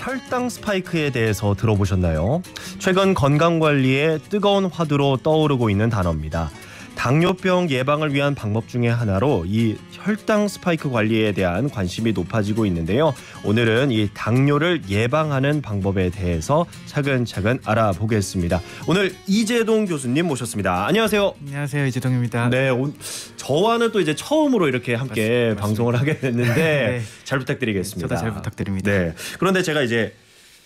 혈당 스파이크에 대해서 들어보셨나요? 최근 건강관리에 뜨거운 화두로 떠오르고 있는 단어입니다. 당뇨병 예방을 위한 방법 중에 하나로 이 혈당 스파이크 관리에 대한 관심이 높아지고 있는데요. 오늘은 이 당뇨를 예방하는 방법에 대해서 차근차근 알아보겠습니다. 오늘 이재동 교수님 모셨습니다. 안녕하세요. 안녕하세요. 이재동입니다. 네, 저와는 또 이제 처음으로 이렇게 함께 맞습니다. 방송을 하게 됐는데 네. 잘 부탁드리겠습니다. 저도 잘 부탁드립니다. 네. 그런데 제가 이제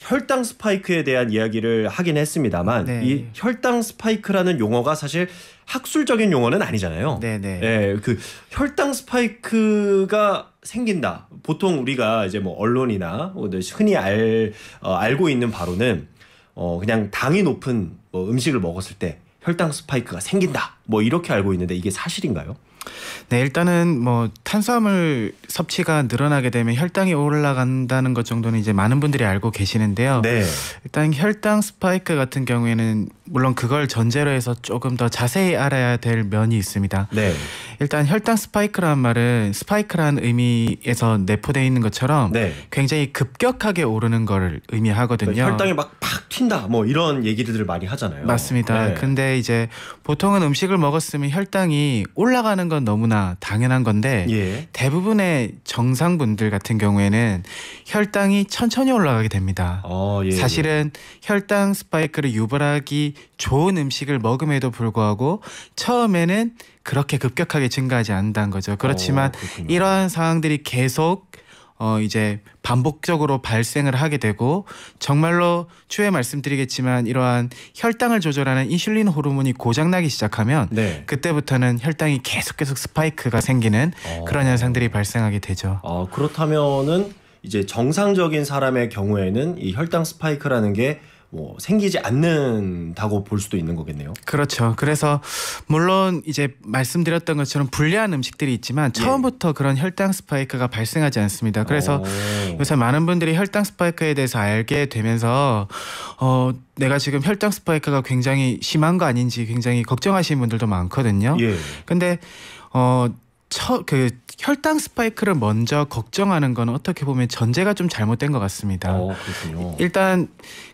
혈당 스파이크에 대한 이야기를 하긴 했습니다만 네. 이 혈당 스파이크라는 용어가 사실 학술적인 용어는 아니잖아요. 네네. 네, 그 혈당 스파이크가 생긴다. 보통 우리가 이제 뭐 언론이나 흔히 알고 있는 바로는 그냥 당이 높은 뭐 음식을 먹었을 때 혈당 스파이크가 생긴다. 뭐 이렇게 알고 있는데 이게 사실인가요? 네, 일단은 뭐 탄수화물 섭취가 늘어나게 되면 혈당이 올라간다는 것 정도는 이제 많은 분들이 알고 계시는데요. 네. 일단 혈당 스파이크 같은 경우에는 물론 그걸 전제로 해서 조금 더 자세히 알아야 될 면이 있습니다. 네. 일단 혈당 스파이크라는 말은 스파이크라는 의미에서 내포되어 있는 것처럼 네. 굉장히 급격하게 오르는 걸 의미하거든요. 혈당이 막 튄다 뭐 이런 얘기들을 많이 하잖아요. 맞습니다. 네. 근데 이제 보통은 음식을 먹었으면 혈당이 올라가는 건 너무나 당연한 건데 예. 대부분의 정상분들 같은 경우에는 혈당이 천천히 올라가게 됩니다. 예. 사실은 혈당 스파이크를 유발하기 좋은 음식을 먹음에도 불구하고 처음에는 그렇게 급격하게 증가하지 않는다는 거죠. 그렇지만 그렇군요. 이러한 상황들이 계속 이제 반복적으로 발생을 하게 되고 정말로 추후에 말씀드리겠지만 이러한 혈당을 조절하는 인슐린 호르몬이 고장나기 시작하면 네. 그때부터는 혈당이 계속 스파이크가 생기는 그런 현상들이 발생하게 되죠. 그렇다면은 이제 정상적인 사람의 경우에는 이 혈당 스파이크라는 게 뭐 생기지 않는다고 볼 수도 있는 거겠네요. 그렇죠. 그래서 물론 이제 말씀드렸던 것처럼 불리한 음식들이 있지만 처음부터 그런 혈당 스파이크가 발생하지 않습니다. 그래서 요새 많은 분들이 혈당 스파이크에 대해서 알게 되면서 내가 지금 혈당 스파이크가 굉장히 심한 거 아닌지 굉장히 걱정하시는 분들도 많거든요. 예. 근데 그 혈당 스파이크를 먼저 걱정하는 건 어떻게 보면 전제가 좀 잘못된 것 같습니다. 그렇군요. 일단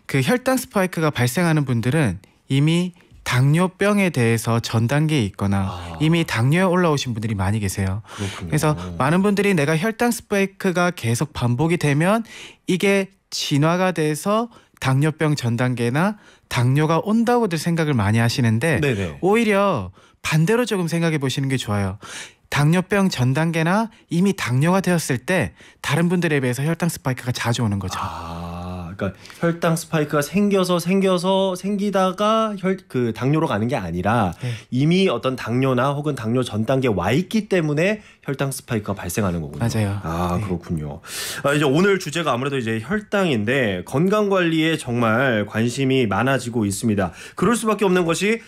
그 혈당 스파이크가 발생하는 분들은 이미 당뇨병에 대해서 전 단계에 있거나 이미 당뇨에 올라오신 분들이 많이 계세요. 그렇군요. 그래서 많은 분들이 내가 혈당 스파이크가 계속 반복이 되면 이게 진화가 돼서 당뇨병 전 단계나 당뇨가 온다고들 생각을 많이 하시는데 네네. 오히려 반대로 조금 생각해 보시는 게 좋아요. 당뇨병 전 단계나 이미 당뇨가 되었을 때 다른 분들에 비해서 혈당 스파이크가 자주 오는 거죠. 그러니까 혈당 스파이크가 생기다가 그 당뇨로 가는 게 아니라 이미 어떤 당뇨나 혹은 당뇨 전 단계에 와 있기 때문에 혈당 스파이크가 발생하는 거군요. 맞아요. 네. 그렇군요. 이제 오늘 주제가 아무래도 이제 혈당인데 건강 관리에 정말 관심이 많아지고 있습니다. 그럴 수밖에 없는 것이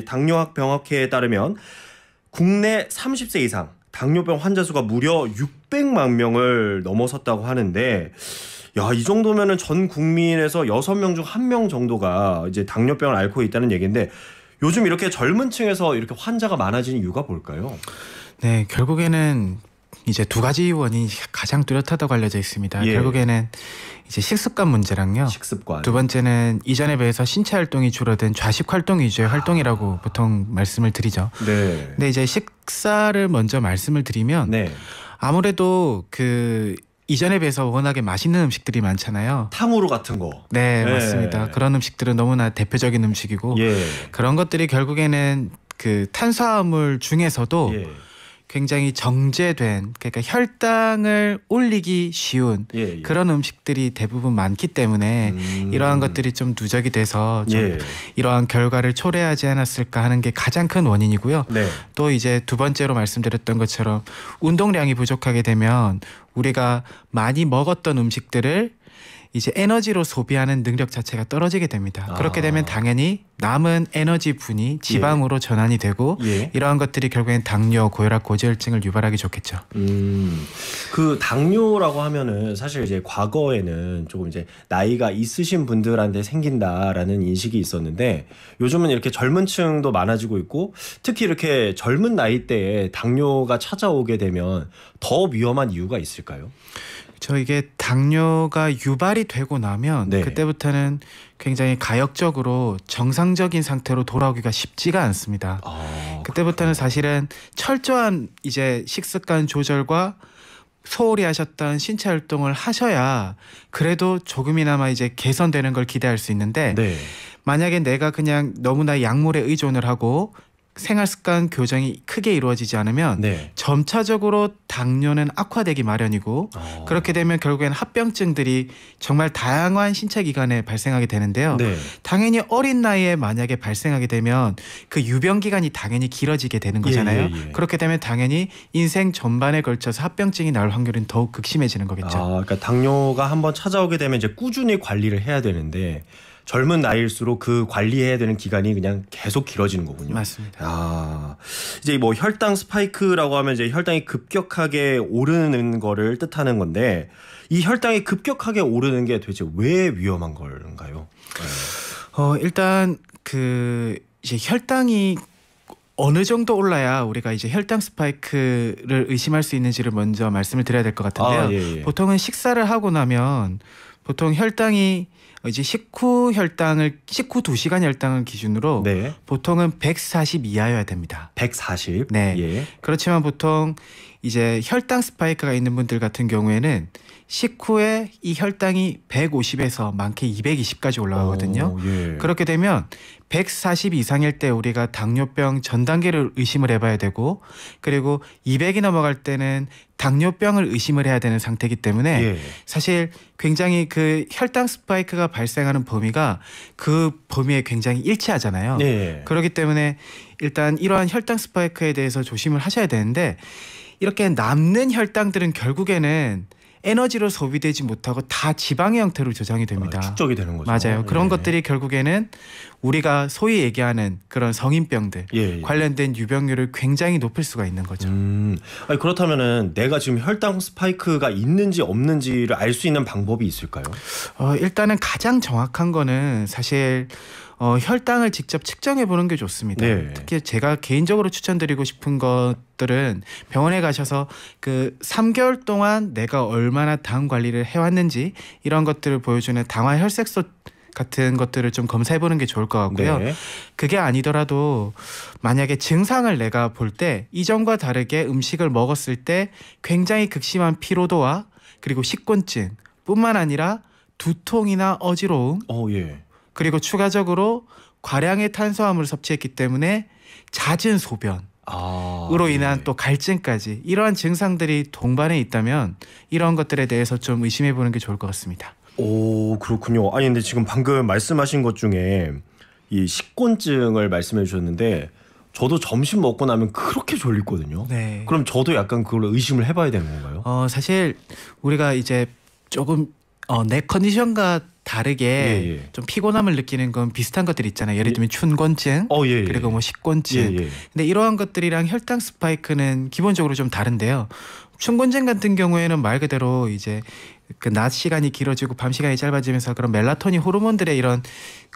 당뇨학병학회에 따르면 국내 30세 이상 당뇨병 환자 수가 무려 600만 명을 넘어섰다고 하는데 이 정도면은 전 국민에서 6명 중 1명 정도가 이제 당뇨병을 앓고 있다는 얘기인데 요즘 이렇게 젊은 층에서 이렇게 환자가 많아지는 이유가 뭘까요? 네, 결국에는 이제 두 가지 원인이 가장 뚜렷하다고 알려져 있습니다. 결국에는 이제 식습관 문제랑요. 식습관. 두 번째는 이전에 비해서 신체 활동이 줄어든 좌식 활동 위주의 활동이라고 보통 말씀을 드리죠. 네. 근데 이제 식사를 먼저 말씀을 드리면 아무래도 그 이전에 비해서 워낙에 맛있는 음식들이 많잖아요. 탕후루 같은 거. 네, 맞습니다. 그런 음식들은 너무나 대표적인 음식이고 그런 것들이 결국에는 그 탄수화물 중에서도 굉장히 정제된 그러니까 혈당을 올리기 쉬운 그런 음식들이 대부분 많기 때문에 이러한 것들이 좀 누적이 돼서 좀 이러한 결과를 초래하지 않았을까 하는 게 가장 큰 원인이고요. 또 이제 두 번째로 말씀드렸던 것처럼 운동량이 부족하게 되면 우리가 많이 먹었던 음식들을 이제 에너지로 소비하는 능력 자체가 떨어지게 됩니다. 그렇게 되면 당연히 남은 에너지분이 지방으로 전환이 되고 이러한 것들이 결국엔 당뇨, 고혈압, 고지혈증을 유발하기 좋겠죠. 그 당뇨라고 하면은 사실 이제 과거에는 조금 이제 나이가 있으신 분들한테 생긴다라는 인식이 있었는데 요즘은 이렇게 젊은 층도 많아지고 있고 특히 이렇게 젊은 나이대에 당뇨가 찾아오게 되면 더 위험한 이유가 있을까요? 이게 당뇨가 유발이 되고 나면 네. 그때부터는 굉장히 가역적으로 정상적인 상태로 돌아오기가 쉽지가 않습니다. 그때부터는 사실은 철저한 이제 식습관 조절과 소홀히 하셨던 신체 활동을 하셔야 그래도 조금이나마 이제 개선되는 걸 기대할 수 있는데 네. 만약에 내가 그냥 너무나 약물에 의존을 하고 생활습관 교정이 크게 이루어지지 않으면 네. 점차적으로 당뇨는 악화되기 마련이고 그렇게 되면 결국엔 합병증들이 정말 다양한 신체 기관에 발생하게 되는데요. 네. 당연히 어린 나이에 만약에 발생하게 되면 그 유병 기간이 당연히 길어지게 되는 거잖아요. 예. 그렇게 되면 당연히 인생 전반에 걸쳐서 합병증이 나올 확률은 더욱 극심해지는 거겠죠. 그러니까 당뇨가 한번 찾아오게 되면 이제 꾸준히 관리를 해야 되는데 젊은 나이일수록 그 관리해야 되는 기간이 그냥 계속 길어지는 거군요. 맞습니다. 이제 뭐 혈당 스파이크라고 하면 이제 혈당이 급격하게 오르는 거를 뜻하는 건데 이 혈당이 급격하게 오르는 게 도대체 왜 위험한 걸까요? 일단 그 이제 혈당이 어느 정도 올라야 우리가 이제 혈당 스파이크를 의심할 수 있는지를 먼저 말씀을 드려야 될 것 같은데요. 보통은 식사를 하고 나면 보통 혈당이 이제 식후 2시간 혈당을 기준으로 네. 보통은 140 이하여야 됩니다. 140? 네. 예. 그렇지만 보통 이제 혈당 스파이크가 있는 분들 같은 경우에는 식후에 이 혈당이 150에서 많게 220까지 올라가거든요. 예. 그렇게 되면 140 이상일 때 우리가 당뇨병 전 단계를 의심을 해봐야 되고 그리고 200이 넘어갈 때는 당뇨병을 의심을 해야 되는 상태이기 때문에 예. 사실 굉장히 그 혈당 스파이크가 발생하는 범위가 그 범위에 굉장히 일치하잖아요. 예. 그렇기 때문에 일단 이러한 혈당 스파이크에 대해서 조심을 하셔야 되는데 이렇게 남는 혈당들은 결국에는 에너지로 소비되지 못하고 다 지방의 형태로 저장이 됩니다. 축적이 되는 거죠. 맞아요. 그런 예. 것들이 결국에는 우리가 소위 얘기하는 그런 성인병들 예. 관련된 유병률을 굉장히 높일 수가 있는 거죠. 아니, 그렇다면은 내가 지금 혈당 스파이크가 있는지 없는지를 알 수 있는 방법이 있을까요? 일단은 가장 정확한 거는 사실 혈당을 직접 측정해 보는 게 좋습니다. 네. 특히 제가 개인적으로 추천드리고 싶은 것들은 병원에 가셔서 그 3개월 동안 내가 얼마나 당 관리를 해왔는지 이런 것들을 보여주는 당화 혈색소 같은 것들을 좀 검사해 보는 게 좋을 것 같고요. 네. 그게 아니더라도 만약에 증상을 내가 볼 때 이전과 다르게 음식을 먹었을 때 굉장히 극심한 피로도와 그리고 식곤증 뿐만 아니라 두통이나 어지러움 예. 그리고 추가적으로 과량의 탄수화물을 섭취했기 때문에 잦은 소변으로 인한 또 갈증까지 이러한 증상들이 동반해 있다면 이런 것들에 대해서 좀 의심해 보는 게 좋을 것 같습니다. 오, 그렇군요. 아니 근데 지금 방금 말씀하신 것 중에 이 식곤증을 말씀해 주셨는데 저도 점심 먹고 나면 그렇게 졸리거든요. 네. 그럼 저도 약간 그걸 의심을 해봐야 되는 건가요? 사실 우리가 이제 조금 내 컨디션과 다르게 좀 피곤함을 느끼는 건 비슷한 것들이 있잖아요. 예를 들면 춘곤증 그리고 뭐 식곤증. 근데 이러한 것들이랑 혈당 스파이크는 기본적으로 좀 다른데요. 춘곤증 같은 경우에는 말 그대로 이제 그 낮 시간이 길어지고 밤 시간이 짧아지면서 그런 멜라토닌 호르몬들의 이런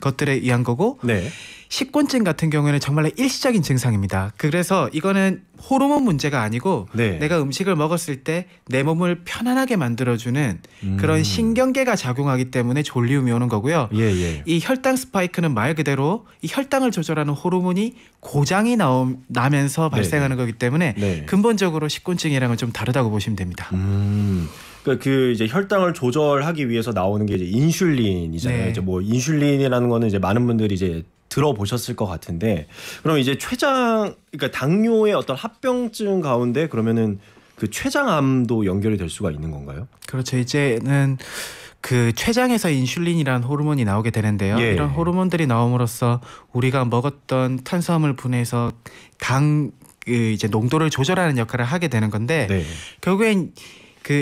것들에 의한 거고 네. 식곤증 같은 경우에는 정말로 일시적인 증상입니다. 그래서 이거는 호르몬 문제가 아니고 네. 내가 음식을 먹었을 때 내 몸을 편안하게 만들어주는 그런 신경계가 작용하기 때문에 졸리움이 오는 거고요. 이 혈당 스파이크는 말 그대로 이 혈당을 조절하는 호르몬이 고장이 나면서 발생하는 거기 때문에 근본적으로 식곤증이랑은 좀 다르다고 보시면 됩니다. 그 이제 혈당을 조절하기 위해서 나오는 게 이제 인슐린이잖아요. 네. 이제 뭐 인슐린이라는 거는 이제 많은 분들이 이제 들어보셨을 것 같은데, 그럼 이제 그러니까 당뇨의 어떤 합병증 가운데 그러면은 그 췌장암도 연결이 될 수가 있는 건가요? 그렇죠. 이제는 그 췌장에서 인슐린이라는 호르몬이 나오게 되는데요. 이런 호르몬들이 나옴으로써 우리가 먹었던 탄수화물 분해서 이제 농도를 조절하는 역할을 하게 되는 건데 결국엔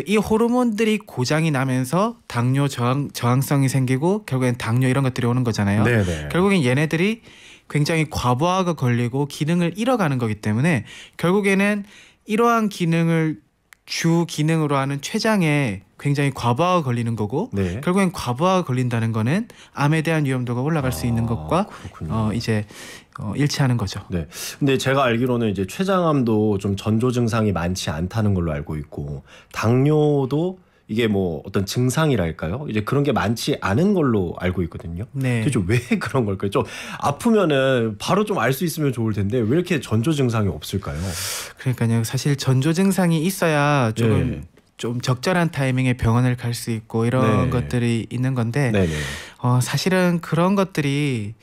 이 호르몬들이 고장이 나면서 당뇨 저항성이 생기고 결국엔 당뇨 이런 것들이 오는 거잖아요. 결국엔 얘네들이 굉장히 과부하가 걸리고 기능을 잃어가는 거기 때문에 결국에는 이러한 기능을 주 기능으로 하는 췌장에 굉장히 과부하가 걸리는 거고 결국엔 과부하가 걸린다는 거는 암에 대한 위험도가 올라갈 수 있는 것과 이제 일치하는 거죠. 네. 근데 제가 알기로는 이제 췌장암도 좀 전조 증상이 많지 않다는 걸로 알고 있고 당뇨도 이게 뭐 어떤 증상이랄까요? 이제 그런 게 많지 않은 걸로 알고 있거든요. 네. 도대체 왜 그런 걸까요? 좀 아프면은 바로 좀 알 수 있으면 좋을 텐데 왜 이렇게 전조 증상이 없을까요? 그러니까요. 사실 전조 증상이 있어야 조금 네. 좀 적절한 타이밍에 병원을 갈 수 있고 이런 네. 것들이 있는 건데 네네. 사실은 그런 것들이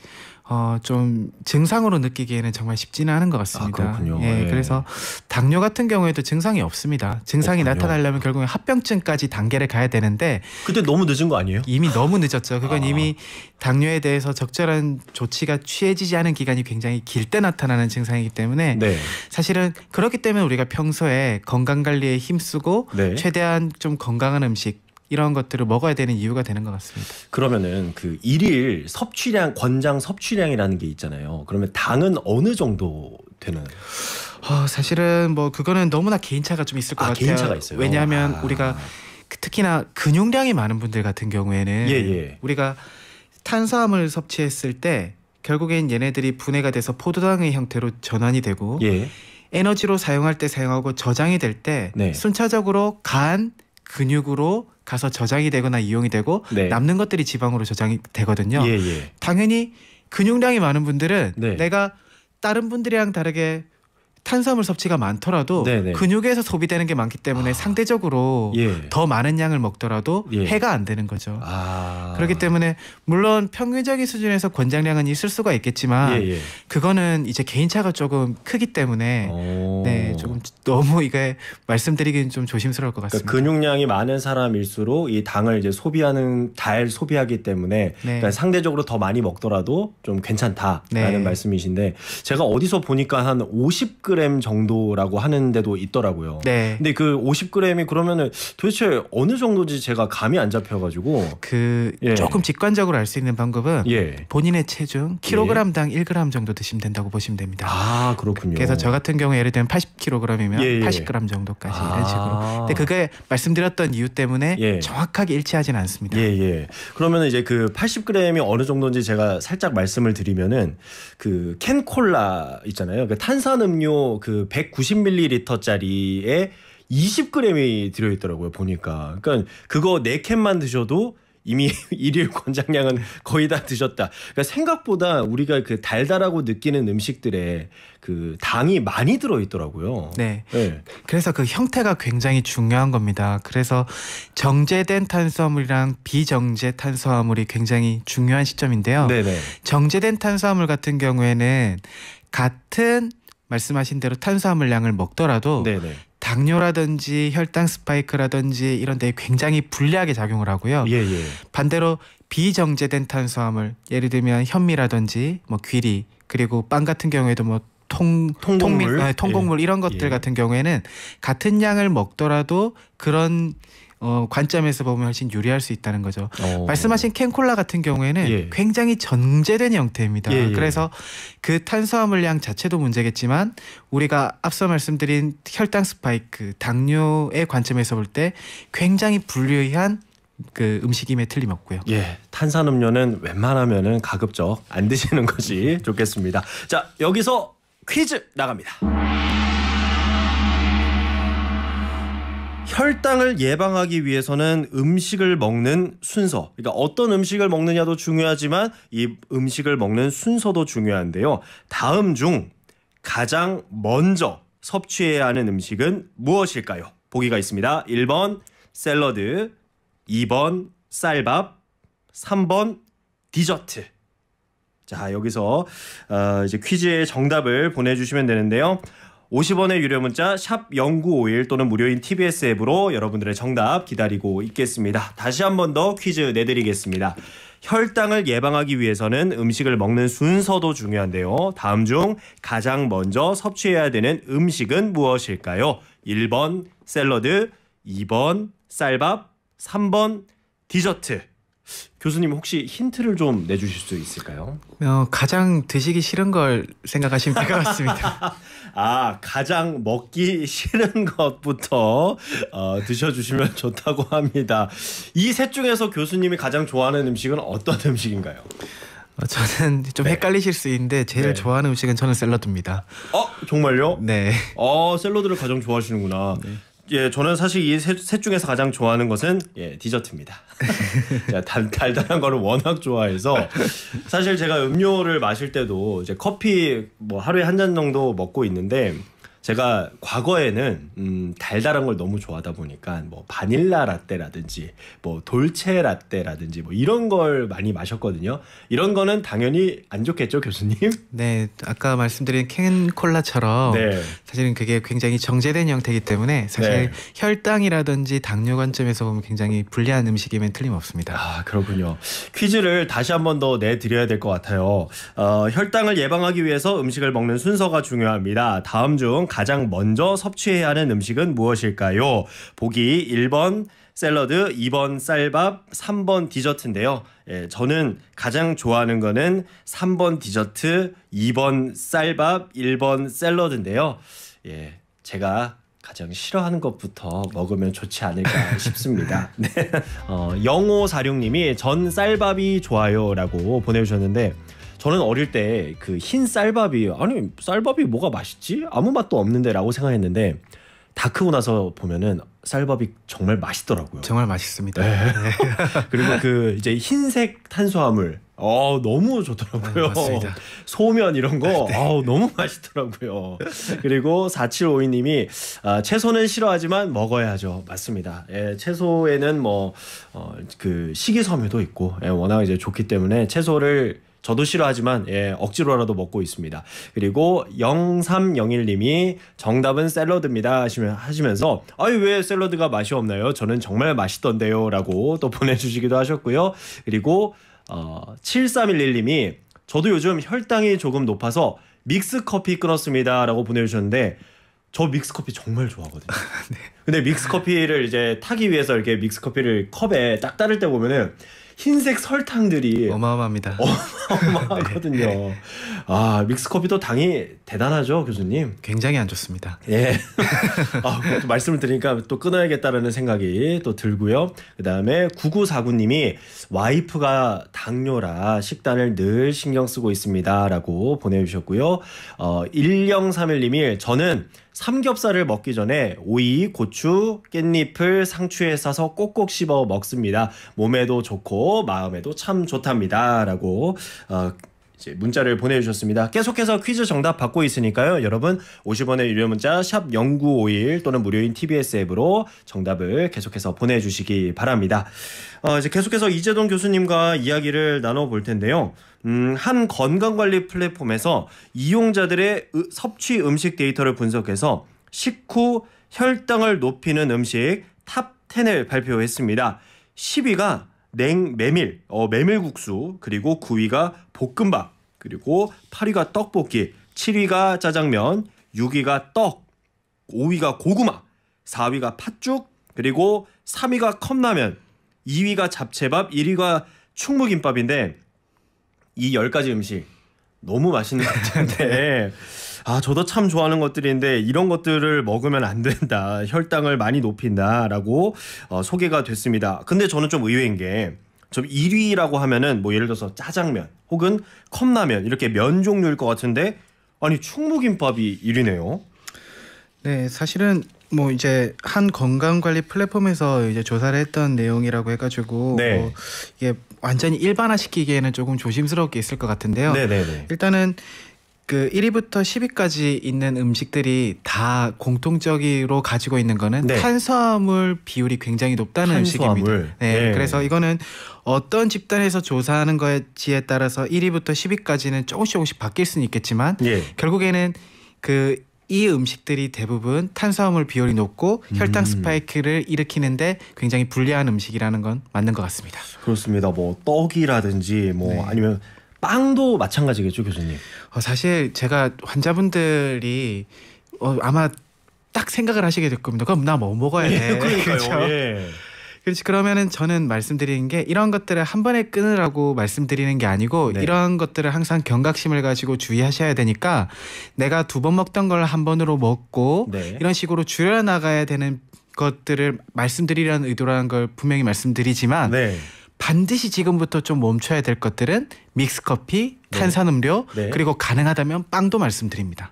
좀 증상으로 느끼기에는 정말 쉽지는 않은 것 같습니다. 아, 그렇군요. 예, 네. 그래서 당뇨 같은 경우에도 증상이 없습니다. 증상이 나타나려면 결국엔 합병증까지 단계를 가야 되는데 그때 너무 늦은 거 아니에요? 이미 너무 늦었죠. 그건 이미 당뇨에 대해서 적절한 조치가 취해지지 않은 기간이 굉장히 길 때 나타나는 증상이기 때문에 네. 사실은 그렇기 때문에 우리가 평소에 건강관리에 힘쓰고 네. 최대한 좀 건강한 음식 이런 것들을 먹어야 되는 이유가 되는 것 같습니다. 그러면은 그 일일 섭취량 권장 섭취량이라는 게 있잖아요. 그러면 당은 어느 정도 되는? 사실은 뭐 그거는 너무나 개인차가 좀 있을 것 같아요. 개인차가 있어요. 왜냐하면 우리가 특히나 근육량이 많은 분들 같은 경우에는 우리가 탄수화물 섭취했을 때 결국엔 얘네들이 분해가 돼서 포도당의 형태로 전환이 되고 에너지로 사용할 때 사용하고 저장이 될 때 순차적으로 간, 근육으로 가서 저장이 되거나 이용이 되고 남는 것들이 지방으로 저장이 되거든요. 당연히 근육량이 많은 분들은 내가 다른 분들이랑 다르게 탄수화물 섭취가 많더라도 근육에서 소비되는 게 많기 때문에 상대적으로 더 많은 양을 먹더라도 해가 안 되는 거죠. 그렇기 때문에 물론 평균적인 수준에서 권장량은 있을 수가 있겠지만 그거는 이제 개인차가 조금 크기 때문에 조금 너무 이게 말씀드리기는 좀 조심스러울 것 같습니다. 그러니까 근육량이 많은 사람일수록 이 당을 이제 잘 소비하기 때문에 그러니까 상대적으로 더 많이 먹더라도 좀 괜찮다라는 말씀이신데 제가 어디서 보니까 한 50g 정도라고 하는 데도 있더라고요. 근데 그 50g이 그러면은 도대체 어느 정도인지 제가 감이 안 잡혀가지고 조금 직관적으로 알 수 있는 방법은 본인의 체중 킬로그램당 1g 정도 드시면 된다고 보시면 됩니다. 그렇군요. 그래서 저 같은 경우에 예를 들면 80kg이면 80g 정도까지 이런 식으로. 근데 그게 말씀드렸던 이유 때문에 정확하게 일치하지는 않습니다. 그러면 이제 그 80g이 어느 정도인지 제가 살짝 말씀을 드리면은 그 캔콜라 있잖아요. 그 탄산음료 그 190ml짜리에 20g이 들어있더라고요. 보니까. 그러니까 그거 4캔만 드셔도 이미 일일 권장량은 거의 다 드셨다. 그러니까 생각보다 우리가 그 달달하고 느끼는 음식들에 그 당이 많이 들어있더라고요. 그래서 그 형태가 굉장히 중요한 겁니다. 그래서 정제된 탄수화물이랑 비정제 탄수화물이 굉장히 중요한 시점인데요. 정제된 탄수화물 같은 경우에는 같은 말씀하신 대로 탄수화물량을 먹더라도 당뇨라든지 혈당 스파이크라든지 이런 데 굉장히 불리하게 작용을 하고요. 반대로 비정제된 탄수화물 예를 들면 현미라든지 뭐 귀리 그리고 빵 같은 경우에도 뭐 통곡물 이런 것들 같은 경우에는 같은 양을 먹더라도 그런 관점에서 보면 훨씬 유리할 수 있다는 거죠. 말씀하신 캔콜라 같은 경우에는 굉장히 정제된 형태입니다. 그래서 그 탄수화물량 자체도 문제겠지만 우리가 앞서 말씀드린 혈당 스파이크, 당뇨의 관점에서 볼 때 굉장히 불리한 그 음식임에 틀림없고요. 탄산음료는 웬만하면은 가급적 안 드시는 것이 좋겠습니다. 자, 여기서 퀴즈 나갑니다. 혈당을 예방하기 위해서는 음식을 먹는 순서, 그러니까 어떤 음식을 먹느냐도 중요하지만 이 음식을 먹는 순서도 중요한데요. 다음 중 가장 먼저 섭취해야 하는 음식은 무엇일까요? 보기가 있습니다. 1번 샐러드, 2번 쌀밥, 3번 디저트. 자, 여기서 이제 퀴즈의 정답을 보내주시면 되는데요. 50원의 유료 문자 샵 0951 또는 무료인 TBS 앱으로 여러분들의 정답 기다리고 있겠습니다. 다시 한 번 더 퀴즈 내드리겠습니다. 혈당을 예방하기 위해서는 음식을 먹는 순서도 중요한데요. 다음 중 가장 먼저 섭취해야 되는 음식은 무엇일까요? 1번 샐러드, 2번 쌀밥, 3번 디저트. 교수님 혹시 힌트를 좀 내주실 수 있을까요? 가장 드시기 싫은 걸 생각하시면 될 것 같습니다. 가장 먹기 싫은 것부터 드셔주시면 좋다고 합니다. 이 셋 중에서 교수님이 가장 좋아하는 음식은 어떤 음식인가요? 저는 좀 헷갈리실 수 있는데 제일 좋아하는 음식은 저는 샐러드입니다. 정말요? 네. 샐러드를 가장 좋아하시는구나. 예, 저는 사실 이 셋 중에서 가장 좋아하는 것은 디저트입니다. 달달한 거를 워낙 좋아해서 사실 제가 음료를 마실 때도 이제 커피 뭐 하루에 한 잔 정도 먹고 있는데 제가 과거에는 달달한 걸 너무 좋아하다 보니까 뭐 바닐라 라떼라든지 뭐 돌체 라떼라든지 뭐 이런 걸 많이 마셨거든요. 이런 거는 당연히 안 좋겠죠, 교수님? 네, 아까 말씀드린 캔 콜라처럼 네. 사실은 그게 굉장히 정제된 형태이기 때문에 사실 네. 혈당이라든지 당뇨 관점에서 보면 굉장히 불리한 음식이면 틀림없습니다. 아, 그렇군요. 퀴즈를 다시 한 번 더 내드려야 될 것 같아요. 혈당을 예방하기 위해서 음식을 먹는 순서가 중요합니다. 다음 중 가장 먼저 섭취해야 하는 음식은 무엇일까요? 보기 1번 샐러드, 2번 쌀밥, 3번 디저트인데요. 예, 저는 가장 좋아하는 거는 3번 디저트, 2번 쌀밥, 1번 샐러드인데요. 예, 제가 가장 싫어하는 것부터 먹으면 좋지 않을까 싶습니다. 네. 0546님이 전 쌀밥이 좋아요 라고 보내주셨는데 저는 어릴 때 그 흰 쌀밥이 아니 쌀밥이 뭐가 맛있지? 아무 맛도 없는데 라고 생각했는데 다 크고 나서 보면은 쌀밥이 정말 맛있더라고요. 정말 맛있습니다. 네. 그리고 그 이제 흰색 탄수화물 너무 좋더라고요. 네, 맞습니다. 소면 이런 거 네. 너무 맛있더라고요. 그리고 4752님이 채소는 싫어하지만 먹어야죠. 맞습니다. 예, 채소에는 뭐 그 식이섬유도 있고 워낙 이제 좋기 때문에 채소를 저도 싫어하지만 억지로라도 먹고 있습니다. 그리고 0301님이 정답은 샐러드입니다 하시면서 아유 왜 샐러드가 맛이 없나요? 저는 정말 맛있던데요 라고 또 보내주시기도 하셨고요. 그리고 7311님이 저도 요즘 혈당이 조금 높아서 믹스커피 끊었습니다 라고 보내주셨는데 저 믹스커피 정말 좋아하거든요. 네. 근데 믹스커피를 이제 타기 위해서 이렇게 믹스커피를 컵에 딱 따를 때 보면은 흰색 설탕들이 어마어마합니다. 어마어마하거든요. 네. 아, 믹스커피도 당이 대단하죠, 교수님? 굉장히 안 좋습니다. 예. 또 말씀을 드리니까 또 끊어야겠다라는 생각이 또 들고요. 그다음에 9949님이 와이프가 당뇨라 식단을 늘 신경 쓰고 있습니다라고 보내주셨고요. 1031님이 저는 삼겹살을 먹기 전에 오이, 고추, 깻잎을 상추에 싸서 꼭꼭 씹어 먹습니다. 몸에도 좋고 마음에도 참 좋답니다. 라고 이제 문자를 보내주셨습니다. 계속해서 퀴즈 정답 받고 있으니까요. 여러분 50원의 유료 문자 샵 0951 또는 무료인 TBS 앱으로 정답을 계속해서 보내주시기 바랍니다. 이제 계속해서 이재동 교수님과 이야기를 나눠볼 텐데요. 한 건강관리 플랫폼에서 이용자들의 섭취 음식 데이터를 분석해서 식후 혈당을 높이는 음식 탑 10을 발표했습니다. 10위가 메밀, 메밀국수, 그리고 9위가 볶음밥, 그리고 8위가 떡볶이, 7위가 짜장면, 6위가 떡, 5위가 고구마, 4위가 팥죽, 그리고 3위가 컵라면, 2위가 잡채밥, 1위가 충무김밥인데 이 10가지 음식 너무 맛있는 것 같은데 저도 참 좋아하는 것들인데 이런 것들을 먹으면 안 된다. 혈당을 많이 높인다라고 소개가 됐습니다. 근데 저는 좀 의외인 게 좀 1위라고 하면은 뭐 예를 들어서 짜장면 혹은 컵라면 이렇게 면 종류일 것 같은데 아니 충무김밥이 1위네요. 네, 사실은 뭐 이제 한 건강관리 플랫폼에서 이제 조사를 했던 내용이라고 해가지고 네. 이게 완전히 일반화시키기에는 조금 조심스럽게 있을 것 같은데요. 네네네. 일단은 그 1위부터 10위까지 있는 음식들이 다 공통적으로 가지고 있는 거는 네. 탄수화물 비율이 굉장히 높다는 음식입니다. 네, 그래서 이거는 어떤 집단에서 조사하는 거지에 따라서 1위부터 10위까지는 조금씩 바뀔 수는 있겠지만 결국에는 이 음식들이 대부분 탄수화물 비율이 높고 혈당 스파이크를 일으키는데 굉장히 불리한 음식이라는 건 맞는 것 같습니다. 그렇습니다. 뭐 떡이라든지 뭐 아니면 빵도 마찬가지겠죠, 교수님? 사실 제가 환자분들이 아마 딱 생각을 하시게 될 겁니다. 그럼 나 뭐 먹어야 돼? 그러니까요. 그렇지. 그러면은 저는 말씀드리는 게 이런 것들을 한 번에 끊으라고 말씀드리는 게 아니고 이런 것들을 항상 경각심을 가지고 주의하셔야 되니까 내가 2번 먹던 걸 한 번으로 먹고 이런 식으로 줄여나가야 되는 것들을 말씀드리려는 의도라는 걸 분명히 말씀드리지만 반드시 지금부터 좀 멈춰야 될 것들은 믹스커피, 탄산음료 그리고 가능하다면 빵도 말씀드립니다.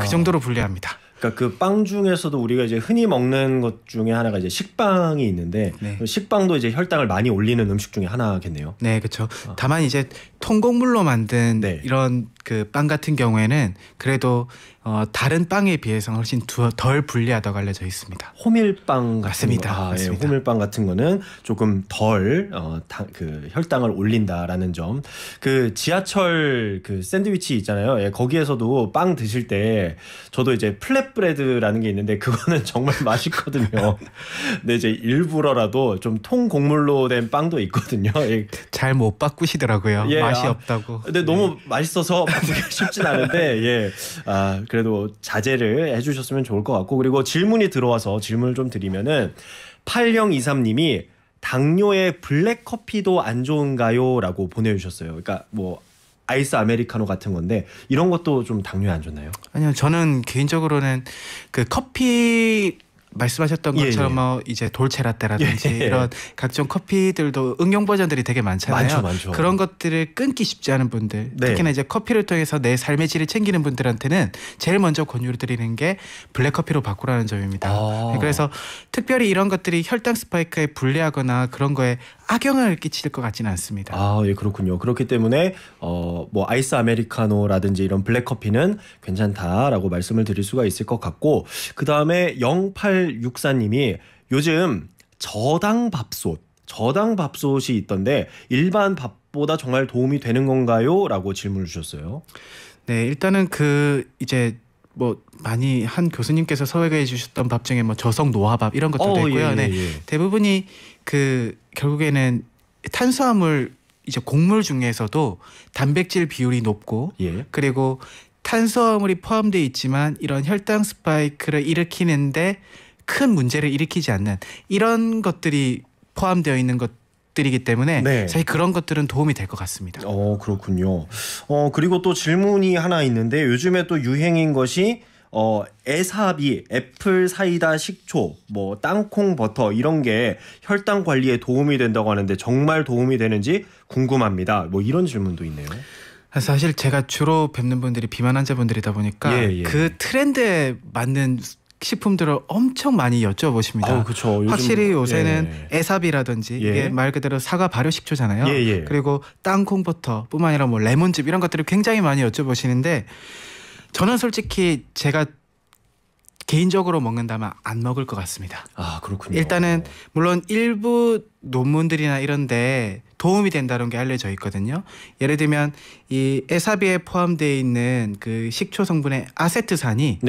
그 정도로 불리합니다. 그러니까 그 빵 중에서도 우리가 이제 흔히 먹는 것 중에 하나가 이제 식빵이 있는데 네. 식빵도 이제 혈당을 많이 올리는 음식 중에 하나겠네요. 네, 그렇죠. 다만 이제 통곡물로 만든 네. 이런 그 빵 같은 경우에는 그래도 다른 빵에 비해서는 훨씬 덜 불리하다고 알려져 있습니다. 호밀빵 맞습니다. 맞습니다. 예, 호밀빵 같은 거는 조금 덜 그 혈당을 올린다라는 점. 그 지하철 그 샌드위치 있잖아요. 예, 거기에서도 빵 드실 때 저도 이제 플랫브레드라는 게 있는데 그거는 정말 맛있거든요. 근데 이제 일부러라도 좀 통곡물로 된 빵도 있거든요. 예. 잘 못 바꾸시더라고요. 예, 맛이 없다고. 근데 너무 맛있어서 바꾸기가 쉽진 않은데 예. 그래도 자제를 해주셨으면 좋을 것 같고 그리고 질문이 들어와서 질문을 좀 드리면은 8023님이 당뇨에 블랙커피도 안 좋은가요? 라고 보내주셨어요. 그러니까 뭐 아이스 아메리카노 같은 건데 이런 것도 좀 당뇨에 안 좋나요? 아니요, 저는 개인적으로는 그 커피 말씀하셨던 것처럼 뭐 이제 돌체라떼라든지 이런 각종 커피들도 응용 버전들이 되게 많잖아요. 많죠. 그런 것들을 끊기 쉽지 않은 분들, 특히나 이제 커피를 통해서 내 삶의 질을 챙기는 분들한테는 제일 먼저 권유를 드리는 게 블랙커피로 바꾸라는 점입니다. 그래서 특별히 이런 것들이 혈당 스파이크에 불리하거나 그런 거에 악영향을 끼칠 것 같지는 않습니다. 예, 그렇군요. 그렇기 때문에 뭐 아이스 아메리카노라든지 이런 블랙커피는 괜찮다라고 말씀을 드릴 수가 있을 것 같고 그 다음에 0864님이 요즘 저당 밥솥이 있던데 일반 밥보다 정말 도움이 되는 건가요? 라고 질문을 주셨어요. 네, 일단은 그 이제 뭐 많이 한 교수님께서 소개해 주셨던 밥 중에 뭐 저속 노화밥 이런 것들도 있고요. 네, 대부분이 그 결국에는 탄수화물 이제 곡물 중에서도 단백질 비율이 높고 그리고 탄수화물이 포함되어 있지만 이런 혈당 스파이크를 일으키는데 큰 문제를 일으키지 않는 이런 것들이 포함되어 있는 것들이기 때문에 사실 그런 것들은 도움이 될 것 같습니다. 그렇군요. 그리고 또 질문이 하나 있는데 요즘에 또 유행인 것이 에사비, 애플 사이다 식초, 뭐 땅콩 버터 이런 게 혈당 관리에 도움이 된다고 하는데 정말 도움이 되는지 궁금합니다. 뭐 이런 질문도 있네요. 사실 제가 주로 뵙는 분들이 비만 환자분들이다 보니까 그 트렌드에 맞는 식품들을 엄청 많이 여쭤보십니다. 그쵸. 확실히 요새는 에사비라든지 이게 말 그대로 사과 발효 식초잖아요. 그리고 땅콩 버터뿐만 아니라 뭐 레몬즙 이런 것들을 굉장히 많이 여쭤보시는데 저는 솔직히 제가 개인적으로 먹는다면 안 먹을 것 같습니다. 그렇군요. 일단은 물론 일부 논문들이나 이런데 도움이 된다는 게 알려져 있거든요. 예를 들면 이 에사비에 포함되어 있는 그 식초 성분의 아세트산이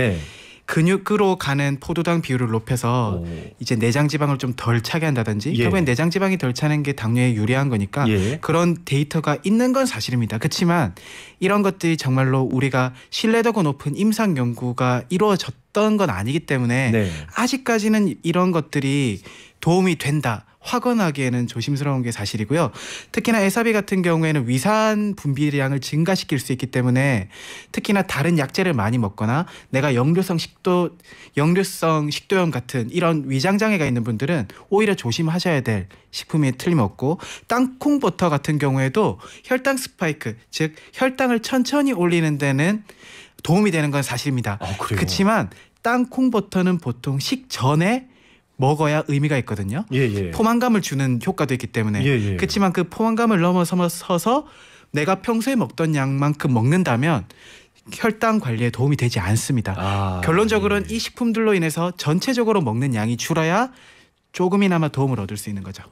근육으로 가는 포도당 비율을 높여서 이제 내장 지방을 좀 덜 차게 한다든지 결국엔 내장 지방이 덜 차는 게 당뇨에 유리한 거니까 그런 데이터가 있는 건 사실입니다. 그렇지만 이런 것들이 정말로 우리가 신뢰도가 높은 임상 연구가 이루어졌던 건 아니기 때문에 아직까지는 이런 것들이 도움이 된다. 확언하기에는 조심스러운 게 사실이고요. 특히나 에사비 같은 경우에는 위산 분비량을 증가시킬 수 있기 때문에 특히나 다른 약재를 많이 먹거나 내가 역류성 식도염 같은 이런 위장 장애가 있는 분들은 오히려 조심하셔야 될 식품이 틀림없고 땅콩 버터 같은 경우에도 혈당 스파이크 즉 혈당을 천천히 올리는 데는 도움이 되는 건 사실입니다. 그렇지만 땅콩 버터는 보통 식전에 먹어야 의미가 있거든요. 포만감을 주는 효과도 있기 때문에 그렇지만 그 포만감을 넘어서서 내가 평소에 먹던 양만큼 먹는다면 혈당 관리에 도움이 되지 않습니다. 결론적으로는 이 식품들로 인해서 전체적으로 먹는 양이 줄어야 조금이나마 도움을 얻을 수 있는 거죠.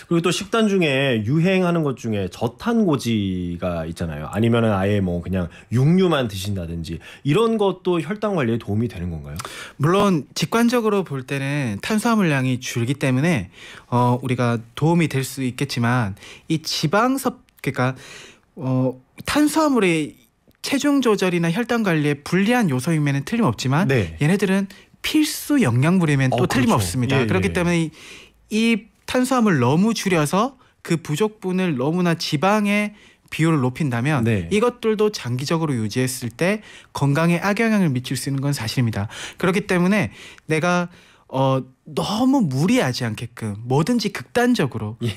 그리고 또 식단 중에 유행하는 것 중에 저탄고지가 있잖아요. 아니면은 아예 뭐 그냥 육류만 드신다든지 이런 것도 혈당 관리에 도움이 되는 건가요? 물론 직관적으로 볼 때는 탄수화물량이 줄기 때문에 우리가 도움이 될 수 있겠지만 이 그러니까 탄수화물의 체중 조절이나 혈당 관리에 불리한 요소임에는 틀림없지만 얘네들은 필수 영양분이면 또 틀림없습니다. 그렇기 때문에 이 탄수화물 너무 줄여서 그 부족분을 너무나 지방의 비율을 높인다면 이것들도 장기적으로 유지했을 때 건강에 악영향을 미칠 수 있는 건 사실입니다. 그렇기 때문에 내가 너무 무리하지 않게끔 뭐든지 극단적으로 예.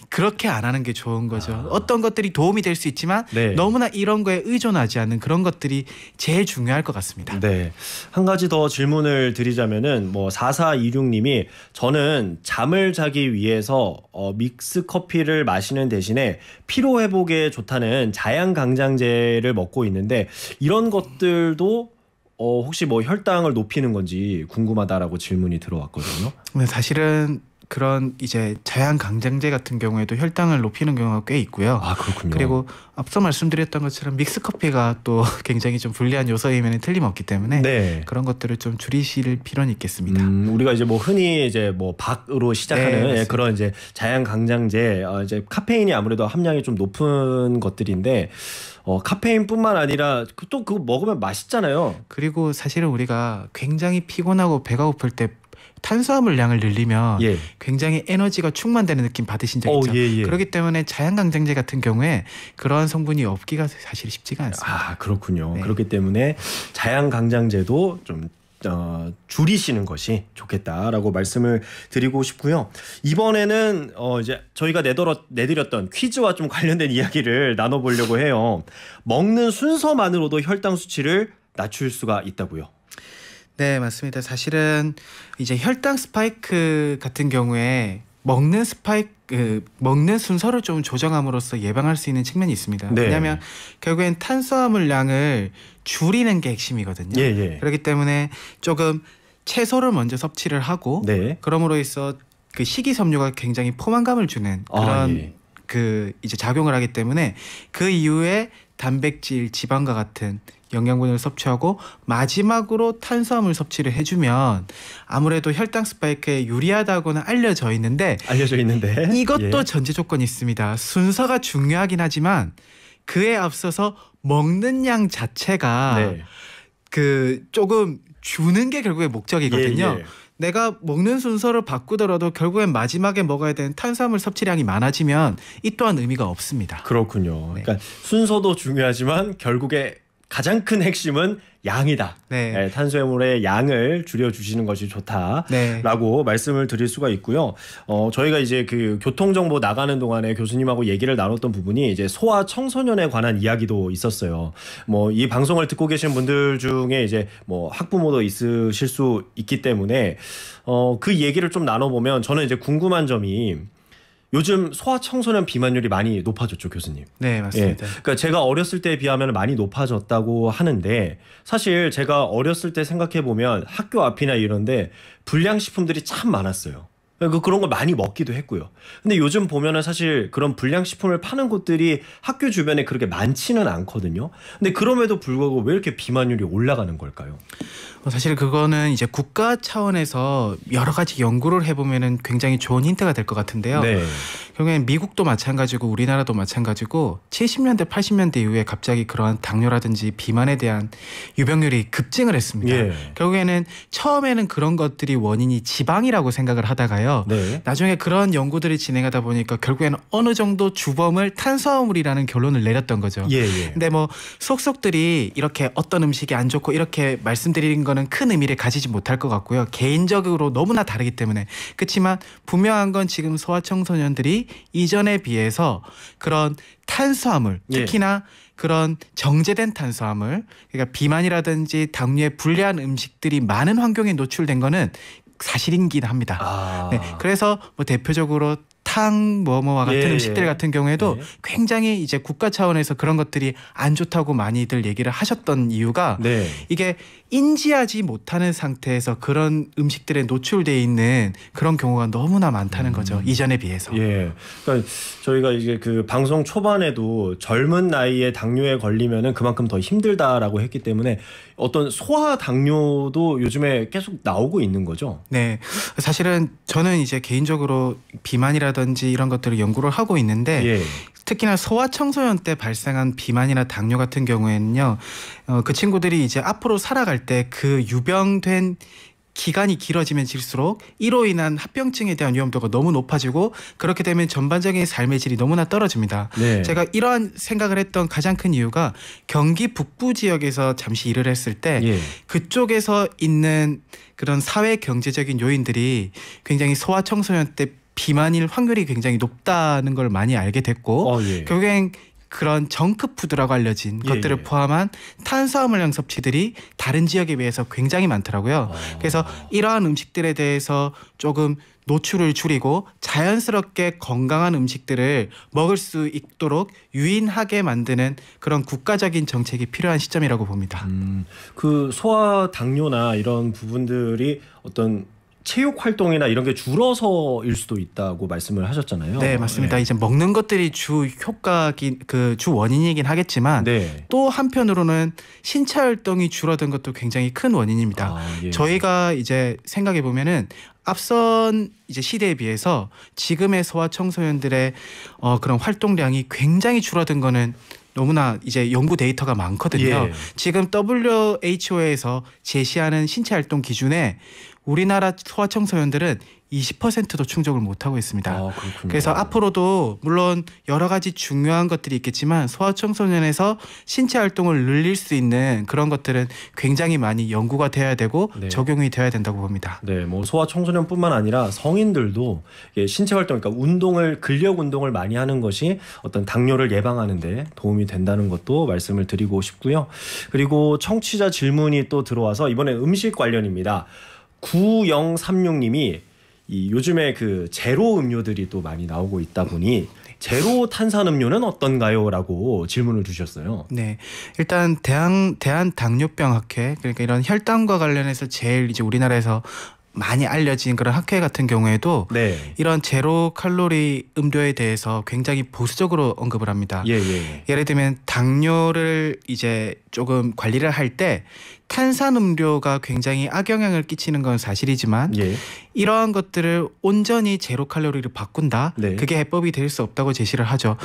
그렇게 안 하는 게 좋은 거죠. 어떤 것들이 도움이 될 수 있지만 네. 너무나 이런 거에 의존하지 않는 그런 것들이 제일 중요할 것 같습니다. 네. 한 가지 더 질문을 드리자면은 4426님이 저는 잠을 자기 위해서 믹스 커피를 마시는 대신에 피로 회복에 좋다는 자양강장제를 먹고 있는데 이런 것들도 혹시 혈당을 높이는 건지 궁금하다라고 질문이 들어왔거든요. 네, 사실은 그런 이제 자양강장제 같은 경우에도 혈당을 높이는 경우가 꽤 있고요. 아, 그렇군요. 그리고 앞서 말씀드렸던 것처럼 믹스커피가 또 굉장히 좀 불리한 요소임에는 틀림없기 때문에 네. 그런 것들을 좀 줄이실 필요는 있겠습니다. 우리가 이제 흔히 이제 박으로 시작하는 네, 그런 이제 자양강장제 이제 카페인이 아무래도 함량이 좀 높은 것들인데 카페인뿐만 아니라 또 그거 먹으면 맛있잖아요. 그리고 사실은 우리가 굉장히 피곤하고 배가 고플 때 탄수화물 양을 늘리면 예. 굉장히 에너지가 충만되는 느낌 받으신 적 있죠. 예. 그렇기 때문에 자양강장제 같은 경우에 그러한 성분이 없기가 사실 쉽지가 않습니다. 아, 그렇군요. 네. 그렇기 때문에 자양강장제도 좀 줄이시는 것이 좋겠다라고 말씀을 드리고 싶고요. 이번에는 이제 저희가 내드렸던 퀴즈와 좀 관련된 이야기를 나눠보려고 해요. 먹는 순서만으로도 혈당 수치를 낮출 수가 있다고요. 네, 맞습니다. 사실은 이제 혈당 스파이크 같은 경우에 먹는 순서를 좀 조정함으로써 예방할 수 있는 측면이 있습니다. 네. 왜냐하면 결국엔 탄수화물 양을 줄이는 게 핵심이거든요. 예. 그렇기 때문에 조금 채소를 먼저 섭취를 하고 네. 그러므로 해서 그 식이섬유가 굉장히 포만감을 주는 그런 그 이제 작용을 하기 때문에 그 이후에 단백질, 지방과 같은 영양분을 섭취하고 마지막으로 탄수화물 섭취를 해주면 아무래도 혈당 스파이크에 유리하다고는 알려져 있는데 이것도 예. 전제 조건이 있습니다. 순서가 중요하긴 하지만 그에 앞서서 먹는 양 자체가 네. 그 조금 주는 게 결국에 목적이거든요. 예. 내가 먹는 순서를 바꾸더라도 결국엔 마지막에 먹어야 되는 탄수화물 섭취량이 많아지면 이 또한 의미가 없습니다. 그렇군요. 네. 그러니까 순서도 중요하지만 결국에 가장 큰 핵심은 양이다. 네. 네, 탄수화물의 양을 줄여주시는 것이 좋다라고 네. 말씀을 드릴 수가 있고요. 저희가 이제 그 교통정보 나가는 동안에 교수님하고 얘기를 나눴던 부분이 이제 소아 청소년에 관한 이야기도 있었어요. 이 방송을 듣고 계신 분들 중에 이제 학부모도 있으실 수 있기 때문에 그 얘기를 좀 나눠보면 저는 이제 궁금한 점이 요즘 소아청소년 비만율이 많이 높아졌죠, 교수님. 네, 맞습니다. 예. 그러니까 제가 어렸을 때에 비하면 많이 높아졌다고 하는데 사실 제가 어렸을 때 생각해 보면 학교 앞이나 이런데 불량식품들이 참 많았어요. 그런 걸 많이 먹기도 했고요. 근데 요즘 보면은 사실 그런 불량식품을 파는 곳들이 학교 주변에 그렇게 많지는 않거든요. 근데 그럼에도 불구하고 왜 이렇게 비만율이 올라가는 걸까요? 사실 그거는 이제 국가 차원에서 여러 가지 연구를 해보면은 굉장히 좋은 힌트가 될 것 같은데요. 네. 결국엔 미국도 마찬가지고 우리나라도 마찬가지고 70년대 80년대 이후에 갑자기 그러한 당뇨라든지 비만에 대한 유병률이 급증을 했습니다. 예. 결국에는 처음에는 그런 것들이 원인이 지방이라고 생각을 하다가요. 네. 나중에 그런 연구들이 진행하다 보니까 결국에는 어느 정도 주범을 탄수화물이라는 결론을 내렸던 거죠. 예. 근데 속속들이 이렇게 어떤 음식이 안 좋고 이렇게 말씀드리는 거는 큰 의미를 가지지 못할 것 같고요. 개인적으로 너무나 다르기 때문에. 그렇지만 분명한 건 지금 소아청소년들이 이전에 비해서 그런 탄수화물 특히나 그런 정제된 탄수화물 그러니까 비만이라든지 당뇨에 불리한 음식들이 많은 환경에 노출된 거는 사실이긴 합니다. 네, 그래서 대표적으로 뭐와 같은 음식들 같은 경우에도 굉장히 이제 국가 차원에서 그런 것들이 안 좋다고 많이들 얘기를 하셨던 이유가 이게 인지하지 못하는 상태에서 그런 음식들에 노출돼 있는 그런 경우가 너무나 많다는 거죠. 이전에 비해서. 예. 그러니까 저희가 이제 그 방송 초반에도 젊은 나이에 당뇨에 걸리면은 그만큼 더 힘들다라고 했기 때문에 어떤 소아 당뇨도 요즘에 계속 나오고 있는 거죠. 네. 사실은 저는 이제 개인적으로 비만이라든지 이런 것들을 연구를 하고 있는데 특히나 소아청소년 때 발생한 비만이나 당뇨 같은 경우에는요. 그 친구들이 이제 앞으로 살아갈 때 그 유병된 기간이 길어지면 질수록 이로 인한 합병증에 대한 위험도가 너무 높아지고 그렇게 되면 전반적인 삶의 질이 너무나 떨어집니다. 네. 제가 이러한 생각을 했던 가장 큰 이유가 경기 북부 지역에서 잠시 일을 했을 때 예. 그쪽에서 있는 그런 사회 경제적인 요인들이 굉장히 소아청소년 때 비만일 확률이 굉장히 높다는 걸 많이 알게 됐고 예. 결국엔 그런 정크푸드라고 알려진 것들을 포함한 탄수화물량 섭취들이 다른 지역에 비해서 굉장히 많더라고요. 그래서 이러한 음식들에 대해서 조금 노출을 줄이고 자연스럽게 건강한 음식들을 먹을 수 있도록 유인하게 만드는 그런 국가적인 정책이 필요한 시점이라고 봅니다. 그 소아 당뇨나 이런 부분들이 어떤 체육 활동이나 이런 게 줄어서일 수도 있다고 말씀을 하셨잖아요. 네, 맞습니다. 네. 이제 먹는 것들이 주 효과긴 주 원인이긴 하겠지만 네. 또 한편으로는 신체 활동이 줄어든 것도 굉장히 큰 원인입니다. 예. 저희가 이제 생각해 보면은 앞선 이제 시대에 비해서 지금의 소아 청소년들의 그런 활동량이 굉장히 줄어든 거는 너무나 이제 연구 데이터가 많거든요. 예. 지금 WHO에서 제시하는 신체 활동 기준에 우리나라 소아청소년들은 20%도 충족을 못하고 있습니다. 그래서 앞으로도 물론 여러 가지 중요한 것들이 있겠지만 소아청소년에서 신체 활동을 늘릴 수 있는 그런 것들은 굉장히 많이 연구가 돼야 되고 네. 적용이 돼야 된다고 봅니다. 네, 뭐 소아청소년뿐만 아니라 성인들도 신체 활동, 그러니까 근력 운동을 많이 하는 것이 어떤 당뇨를 예방하는 데 도움이 된다는 것도 말씀을 드리고 싶고요. 그리고 청취자 질문이 또 들어와서 이번에 음식 관련입니다. 9036님이 요즘에 그 제로 음료들이 또 많이 나오고 있다 보니 제로 탄산음료는 어떤가요? 라고 질문을 주셨어요. 네, 일단 대한당뇨병학회, 그러니까 이런 혈당과 관련해서 제일 이제 우리나라에서 많이 알려진 그런 학회 같은 경우에도 네. 이런 제로 칼로리 음료에 대해서 굉장히 보수적으로 언급을 합니다. 예를 들면 당뇨를 이제 조금 관리를 할 때 탄산음료가 굉장히 악영향을 끼치는 건 사실이지만 이러한 것들을 온전히 제로 칼로리로 바꾼다. 네. 그게 해법이 될 수 없다고 제시를 하죠.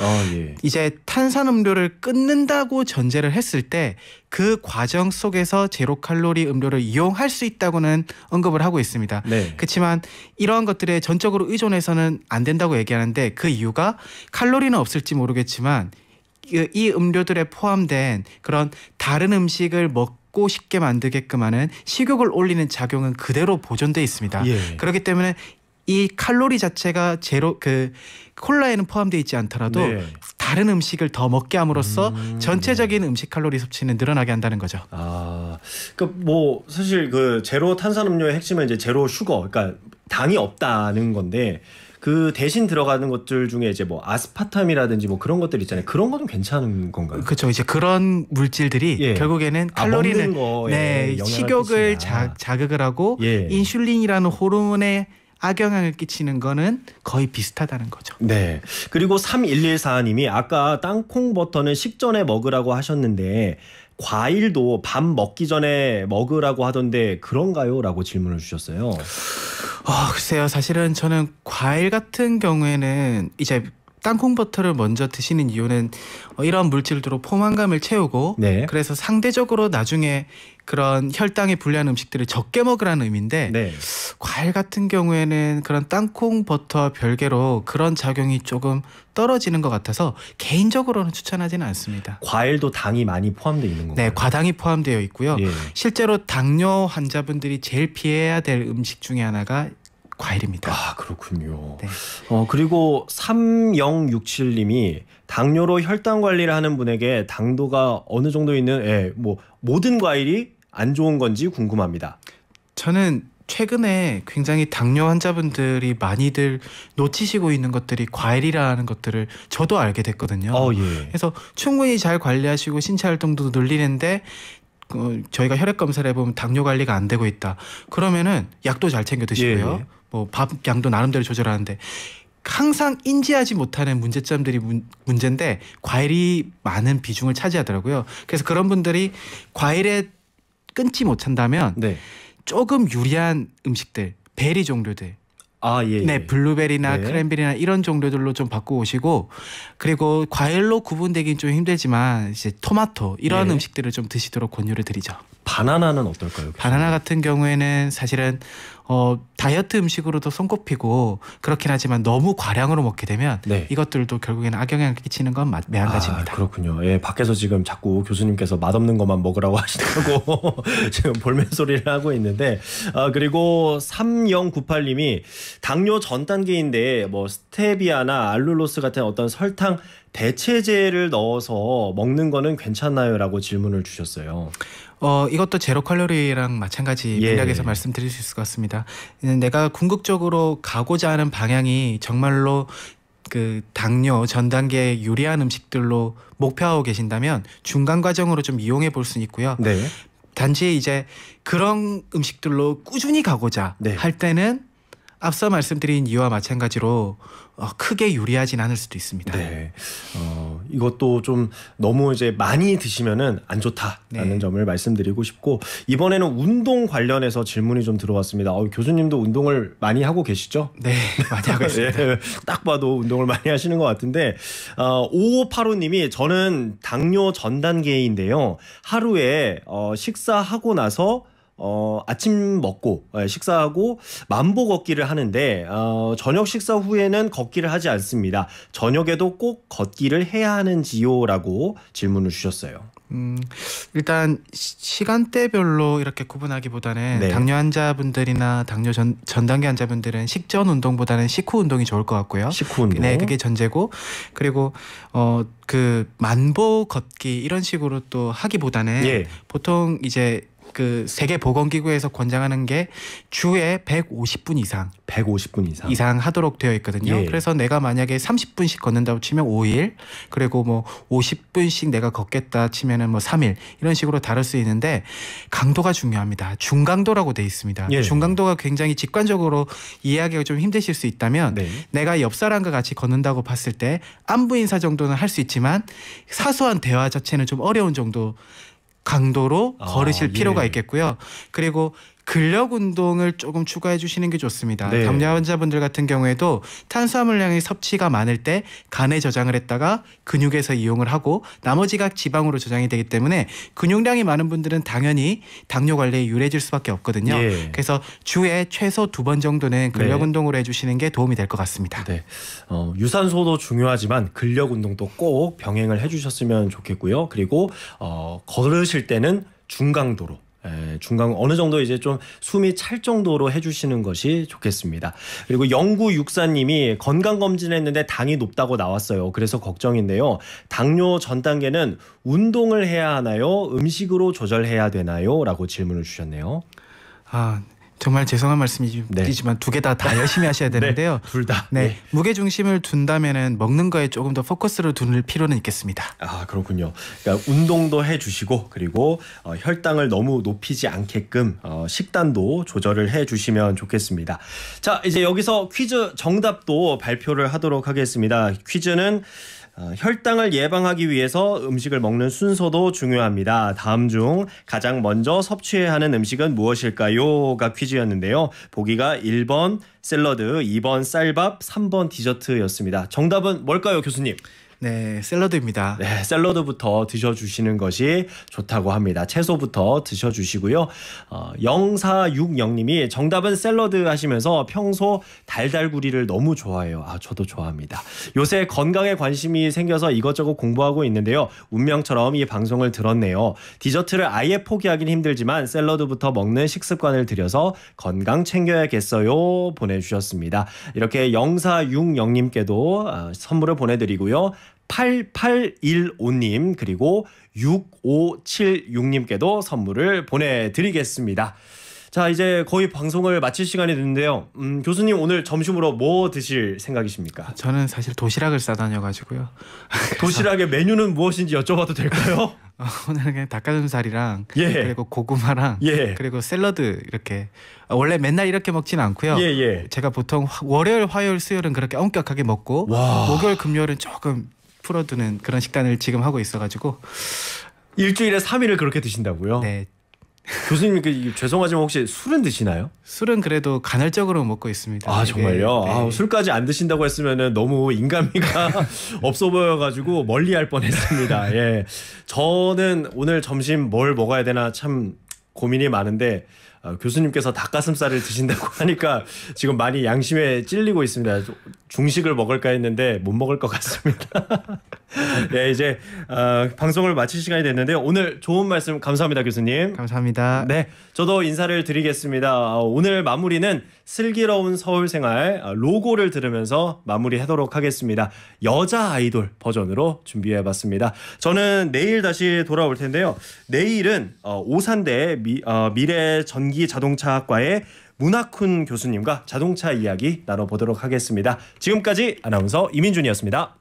이제 탄산음료를 끊는다고 전제를 했을 때 그 과정 속에서 제로 칼로리 음료를 이용할 수 있다고는 언급을 하고 있습니다. 네. 그렇지만 이러한 것들에 전적으로 의존해서는 안 된다고 얘기하는데 그 이유가 칼로리는 없을지 모르겠지만 이 음료들에 포함된 그런 다른 음식을 먹고 쉽게 만들게끔 하는 식욕을 올리는 작용은 그대로 보존돼 있습니다. 그렇기 때문에 이 칼로리 자체가 제로 콜라에는 포함되어 있지 않더라도 네. 다른 음식을 더 먹게 함으로써 전체적인 음식 칼로리 섭취는 늘어나게 한다는 거죠. 그러니까 뭐 사실 그 제로 탄산음료의 핵심은 이제 제로 슈거, 그러니까 당이 없다는 건데 그 대신 들어가는 것들 중에 이제 뭐 아스파탐이라든지 뭐 그런 것들 있잖아요. 그런 거는 괜찮은 건가요? 그렇죠. 이제 그런 물질들이 결국에는 칼로리는 식욕을 자극을 하고 인슐린이라는 호르몬에 악영향을 끼치는 거는 거의 비슷하다는 거죠. 네. 그리고 3114님이 아까 땅콩 버터는 식전에 먹으라고 하셨는데 과일도 밥 먹기 전에 먹으라고 하던데 그런가요? 라고 질문을 주셨어요. 글쎄요. 사실은 저는 과일 같은 경우에는 이제 땅콩 버터를 먼저 드시는 이유는 이런 물질들로 포만감을 채우고 네. 그래서 상대적으로 나중에 그런 혈당에 불리한 음식들을 적게 먹으라는 의미인데 네. 과일 같은 경우에는 그런 땅콩 버터와 별개로 그런 작용이 조금 떨어지는 것 같아서 개인적으로는 추천하지는 않습니다. 과일도 당이 많이 포함되어 있는 건가요? 네, 과당이 포함되어 있고요. 실제로 당뇨 환자분들이 제일 피해야 될 음식 중에 하나가 과일입니다. 그렇군요. 네. 그리고 3067님이 당뇨로 혈당 관리를 하는 분에게 당도가 어느 정도 있는 뭐 모든 과일이 안 좋은 건지 궁금합니다. 저는 최근에 굉장히 당뇨 환자분들이 많이들 놓치시고 있는 것들이 과일이라는 것들을 저도 알게 됐거든요. 그래서 충분히 잘 관리하시고 신체 활동도 늘리는데 저희가 혈액 검사를 해보면 당뇨 관리가 안 되고 있다. 그러면은 약도 잘 챙겨 드시고요. 뭐 밥 양도 나름대로 조절하는데 항상 인지하지 못하는 문제점들이 문제인데 과일이 많은 비중을 차지하더라고요. 그래서 그런 분들이 과일에 끊지 못한다면 조금 유리한 음식들, 베리 종류들 예. 네, 블루베리나 크랜베리나 이런 종류들로 좀 바꿔오시고, 그리고 과일로 구분되긴 좀 힘들지만 이제 토마토 이런 음식들을 좀 드시도록 권유를 드리죠. 바나나는 어떨까요? 바나나 같은 경우에는 사실은 다이어트 음식으로도 손꼽히고 그렇긴 하지만 너무 과량으로 먹게 되면 이것들도 결국에는 악영향을 끼치는 건 매한가지입니다. 그렇군요. 예, 밖에서 지금 자꾸 교수님께서 맛없는 것만 먹으라고 하시다고 지금 볼멘 소리를 하고 있는데, 그리고 3098님이 당뇨 전 단계인데 뭐 스테비아나 알룰로스 같은 어떤 설탕 대체제를 넣어서 먹는 거는 괜찮나요?라고 질문을 주셨어요. 이것도 제로 칼로리랑 마찬가지 맥락에서 말씀드릴 수 있을 것 같습니다. 내가 궁극적으로 가고자 하는 방향이 정말로 그 당뇨 전 단계에 유리한 음식들로 목표하고 계신다면 중간 과정으로 좀 이용해 볼 수는 있고요. 단지 이제 그런 음식들로 꾸준히 가고자 할 때는 앞서 말씀드린 이유와 마찬가지로 크게 유리하진 않을 수도 있습니다. 이것도 좀 너무 이제 많이 드시면은 안 좋다라는 점을 말씀드리고 싶고, 이번에는 운동 관련해서 질문이 좀 들어왔습니다. 교수님도 운동을 많이 하고 계시죠? 네, 많이 하고 있습니다. 딱 봐도 운동을 많이 하시는 것 같은데, 5585님이 저는 당뇨 전 단계인데요. 하루에 식사하고 나서 아침 먹고 식사하고 만보 걷기를 하는데 저녁 식사 후에는 걷기를 하지 않습니다. 저녁에도 꼭 걷기를 해야 하는지요? 라고 질문을 주셨어요. 일단 시간대별로 이렇게 구분하기보다는 당뇨 환자분들이나 당뇨 전 단계 환자분들은 식전 운동보다는 식후 운동이 좋을 것 같고요. 식후 운동. 네, 그게 전제고, 그리고 그 만보 걷기 이런 식으로 또 하기보다는 보통 이제 그 세계보건기구에서 권장하는 게 주에 150분 이상 하도록 되어 있거든요. 그래서 내가 만약에 30분씩 걷는다고 치면 5일, 그리고 뭐 50분씩 내가 걷겠다 치면은 뭐 3일, 이런 식으로 다를 수 있는데 강도가 중요합니다. 중강도라고 돼 있습니다. 중강도가 굉장히 직관적으로 이해하기가 좀 힘드실 수 있다면 내가 옆 사람과 같이 걷는다고 봤을 때 안부 인사 정도는 할 수 있지만 사소한 대화 자체는 좀 어려운 정도 강도로 걸으실 필요가 있겠고요. 그리고 근력 운동을 조금 추가해 주시는 게 좋습니다. 당뇨 환자분들 같은 경우에도 탄수화물량의 섭취가 많을 때 간에 저장을 했다가 근육에서 이용을 하고 나머지가 지방으로 저장이 되기 때문에 근육량이 많은 분들은 당연히 당뇨 관리에 유리해질 수밖에 없거든요. 그래서 주에 최소 2번 정도는 근력 운동을 해주시는 게 도움이 될 것 같습니다. 유산소도 중요하지만 근력 운동도 꼭 병행을 해주셨으면 좋겠고요. 그리고 걸으실 때는 중강도로, 중강 어느 정도 이제 좀 숨이 찰 정도로 해주시는 것이 좋겠습니다. 그리고 0964님이 건강검진했는데 당이 높다고 나왔어요. 그래서 걱정인데요. 당뇨 전 단계는 운동을 해야 하나요? 음식으로 조절해야 되나요? 라고 질문을 주셨네요. 정말 죄송한 말씀이지만 두 개 다 열심히 하셔야 되는데요. 둘 다. 무게 중심을 둔다면은 먹는 거에 조금 더 포커스를 둘 필요는 있겠습니다. 그렇군요. 그러니까 운동도 해주시고, 그리고 혈당을 너무 높이지 않게끔 식단도 조절을 해주시면 좋겠습니다. 자, 이제 여기서 퀴즈 정답도 발표를 하도록 하겠습니다. 퀴즈는 혈당을 예방하기 위해서 음식을 먹는 순서도 중요합니다. 다음 중 가장 먼저 섭취해야 하는 음식은 무엇일까요?가 퀴즈였는데요. 보기가 1번 샐러드, 2번 쌀밥, 3번 디저트였습니다. 정답은 뭘까요, 교수님? 네, 샐러드입니다. 샐러드부터 드셔주시는 것이 좋다고 합니다. 채소부터 드셔주시고요. 0460님이 정답은 샐러드 하시면서 평소 달달구리를 너무 좋아해요. 저도 좋아합니다. 요새 건강에 관심이 생겨서 이것저것 공부하고 있는데요. 운명처럼 이 방송을 들었네요. 디저트를 아예 포기하긴 힘들지만 샐러드부터 먹는 식습관을 들여서 건강 챙겨야겠어요. 보내주셨습니다. 이렇게 0460님께도 선물을 보내드리고요. 8815님 그리고 6576님께도 선물을 보내드리겠습니다. 자, 이제 거의 방송을 마칠 시간이 됐는데요. 교수님 오늘 점심으로 뭐 드실 생각이십니까? 저는 사실 도시락을 싸다녀가지고요. 도시락의 메뉴는 무엇인지 여쭤봐도 될까요? 오늘은 그냥 닭가슴살이랑 그리고 고구마랑 그리고 샐러드 이렇게 원래 맨날 이렇게 먹지는 않고요. 제가 보통 월요일, 화요일, 수요일은 그렇게 엄격하게 먹고 목요일, 금요일은 조금 풀어두는 그런 식단을 지금 하고 있어가지고 일주일에 3일을 그렇게 드신다고요? 네. 교수님 죄송하지만 혹시 술은 드시나요? 술은 그래도 간헐적으로 먹고 있습니다. 아 정말요? 네. 아, 술까지 안 드신다고 했으면은 너무 인간미가 없어 보여가지고 멀리할 뻔했습니다. 예, 저는 오늘 점심 뭘 먹어야 되나 참 고민이 많은데 교수님께서 닭가슴살을 드신다고 하니까 지금 많이 양심에 찔리고 있습니다. 중식을 먹을까 했는데 못 먹을 것 같습니다. 네, 이제 방송을 마칠 시간이 됐는데요. 오늘 좋은 말씀 감사합니다, 교수님. 감사합니다. 네, 저도 인사를 드리겠습니다. 오늘 마무리는 슬기로운 서울생활 로고를 들으면서 마무리하도록 하겠습니다. 여자 아이돌 버전으로 준비해봤습니다. 저는 내일 다시 돌아올 텐데요. 내일은 오산대 미래 전기 자동차학과의 문학훈 교수님과 자동차 이야기 나눠보도록 하겠습니다. 지금까지 아나운서 이민준이었습니다.